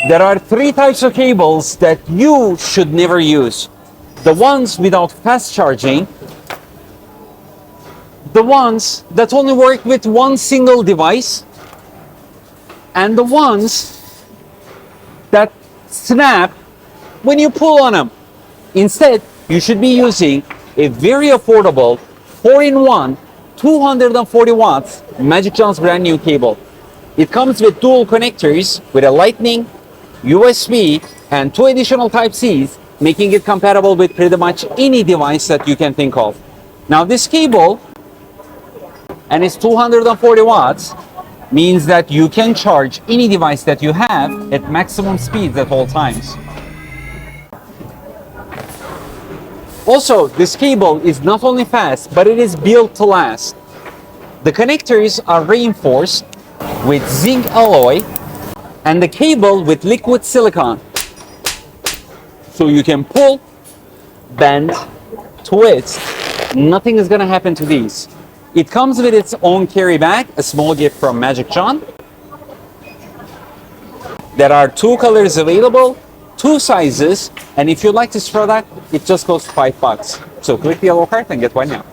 There are three types of cables that you should never use. The ones without fast charging, the ones that only work with one single device, and the ones that snap when you pull on them. Instead, you should be using a very affordable 4-in-1 240 watts MagicJohn's brand new cable. It comes with dual connectors with a Lightning, USB, and 2 additional Type-Cs, making it compatible with pretty much any device that you can think of. Now this cable, and it's 240 watts, means that you can charge any device that you have at maximum speeds at all times. Also, this cable is not only fast, but it is built to last. The connectors are reinforced with zinc alloy and the cable with liquid silicone. So you can pull, bend, twist, nothing is gonna happen to these. It comes with its own carry bag, a small gift from MagicJohn. There are 2 colors available, 2 sizes, and if you'd like this product, it just costs $5. So click the yellow card and get one now.